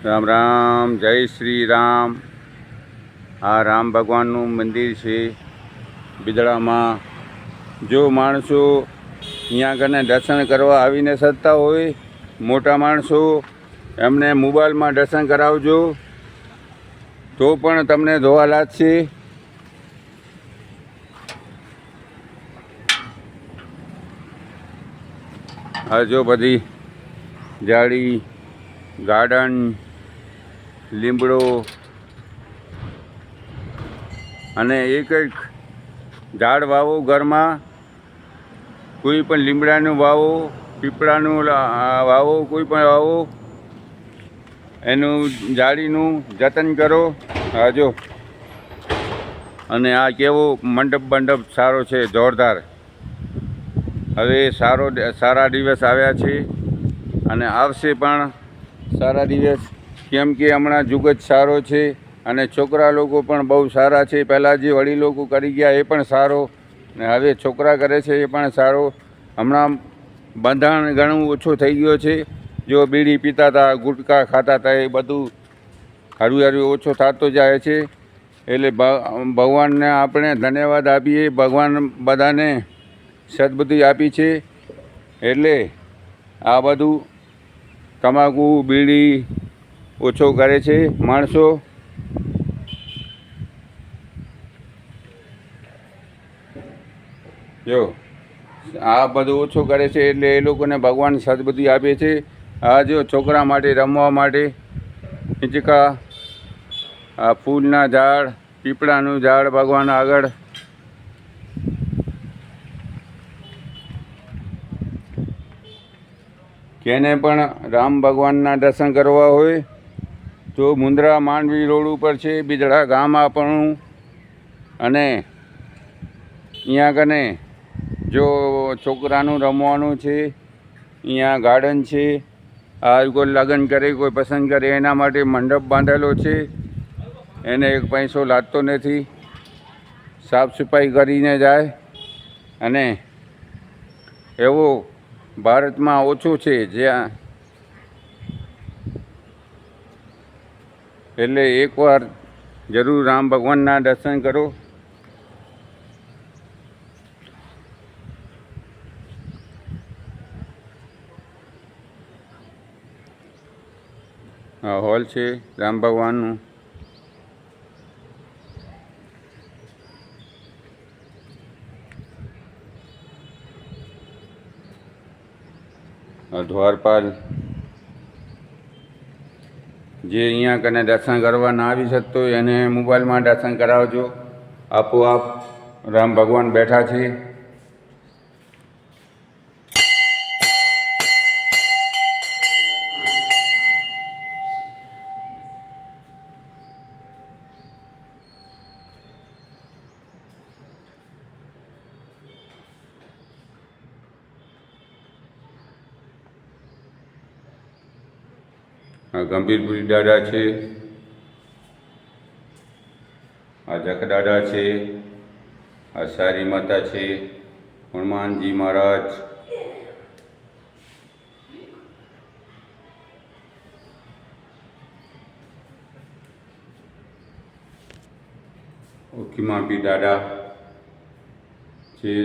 રામ રામ, જય શ્રી રામ. આ રામ ભગવાનનું મંદિર છે બિદડામાં. જો માણસો અહીંયા આગળ દર્શન કરવા આવીને શકતા હોય, મોટા માણસો, એમને મોબાઈલમાં દર્શન કરાવજો તો પણ તમને જોવા લાગશે. આ જો બધી જાળી, ગાર્ડન, લીમડો અને એક ઝાડ વાવો ઘરમાં. કોઈ પણ લીમડાનું વાવો, પીપળાનું વાવો, કોઈ પણ વાવો, એનું જાળીનું જતન કરો. હા જો, અને આ કેવો મંડપ સારો છે, જોરદાર. હવે સારા દિવસ આવ્યા છે અને આવશે પણ સારા દિવસ, કેમ કે હમણાં યુગ જ સારો છે અને છોકરા લોકો પણ બહુ સારા છે. પહેલાં જે વડીલો કરી ગયા એ પણ સારો, ને હવે છોકરા કરે છે એ પણ સારો. હમણાં બંધારણ ઘણું ઓછું થઈ ગયો છે. જો બીડી પીતા હતા, ગુટકા ખાતા હતા, એ બધું હળવું ઓછો થતો જાય છે. એટલે ભગવાનને આપણે ધન્યવાદ આપીએ. ભગવાન બધાને સદબુદ્ધિ આપી છે. એટલે આ બધું તમાકુ, બીડી ઓછો કરે છે માણસો. જો આ બધું ઓછું કરે છે એટલે એ લોકોને ભગવાન સદબુદ્ધિ આપે છે. આ જો છોકરા માટે રમવા માટે હિંચકા, આ ફૂલના ઝાડ, પીપળાનું ઝાડ ભગવાન આગળ. કેને પણ રામ ભગવાનના દર્શન કરવા હોય તો મુન્દ્રા માંડવી રોડ ઉપર છે બિદડા ગામ આપણું. અને અહીંયા કને જો છોકરાનું રમવાનું છે, અહીંયા ગાર્ડન છે. આ કોઈ લગ્ન કરે, કોઈ પસંદ કરે એના માટે મંડપ બાંધેલો છે. એને એક પૈસો લાગતો નથી, સાફ સફાઈ કરીને જાય. અને એવો ભારતમાં ઓછું છે જ્યાં, એટલે એકવાર જરૂર રામ ભગવાનના દર્શન કરો. આ હોલ છે રામ ભગવાનનું. દ્વારપાલ, જે અહીંયા કને દર્શન કરવા ના આવી શકતો હોય એને મોબાઈલમાં દર્શન કરાવજો. આપોઆપ રામ ભગવાન બેઠા છે. આ ગંભીરપુરી દાદા છે, આ જખ દાદા છે, આ સારી માતા છે, હનુમાનજી મહારાજ, ઓખીમાપી દાદા છે.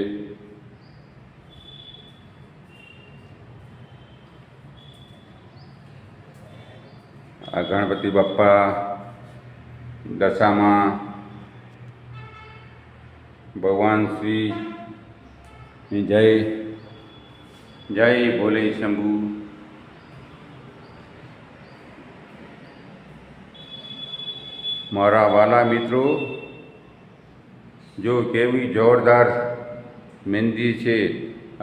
આ ગણપતિ બાપ્પા દશામાં ભગવાન શ્રીની જય. જય ભોલે શંભુ. મારા વાલા મિત્રો, જો કેવી જોરદાર મંદિર છે.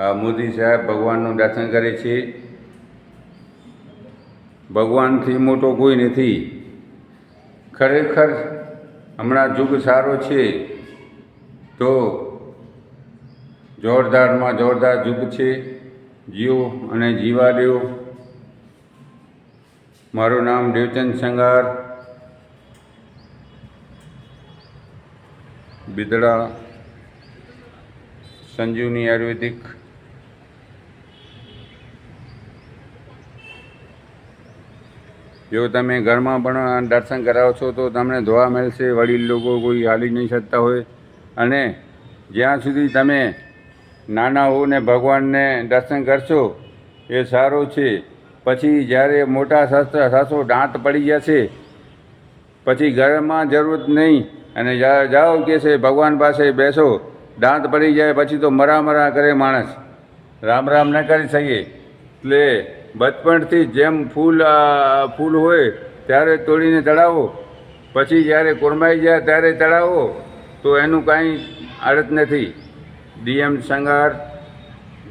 આ મોદી સાહેબ ભગવાનનું દર્શન કરે છે. ભગવાનથી મોટો કોઈ નથી. ખરેખર હમણાં યુગ સારો છે તો જોરદારમાં જોરદાર યુગ છે. જીવો અને જીવા દેવો. મારું નામ દેવચંદ સંગાર, બિદડા સંજીવની આયુર્વેદિક. જો તમે ઘરમાં પણ દર્શન કરાવો છો તો તમને જોવા મળશે વડીલ લોકો કોઈ હાલી નહીં શકતા હોય. અને જ્યાં સુધી તમે નાના હો ને ભગવાનને દર્શન કરશો એ સારું છે. પછી જ્યારે મોટા થશો દાંત પડી જશે પછી ઘરમાં જરૂરત નહીં અને જાઓ કે છે ભગવાન પાસે બેસો, દાંત પડી જાય પછી તો મરા કરે માણસ, રામ રામ ન કરી શકીએ. એટલે બચપણથી જેમ ફૂલ હોય ત્યારે તોડીને ચડાવો, પછી જ્યારે કોરમાઈ જાય ત્યારે ચડાવો તો એનું કાંઈ અડત નથી. DM Sangar,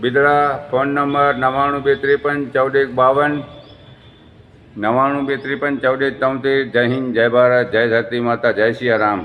Bidada. Phone number 9923545152, 9923541473. જય હિન્દ, જય ભારત, જય ધરતી માતા, જય સિયા રામ.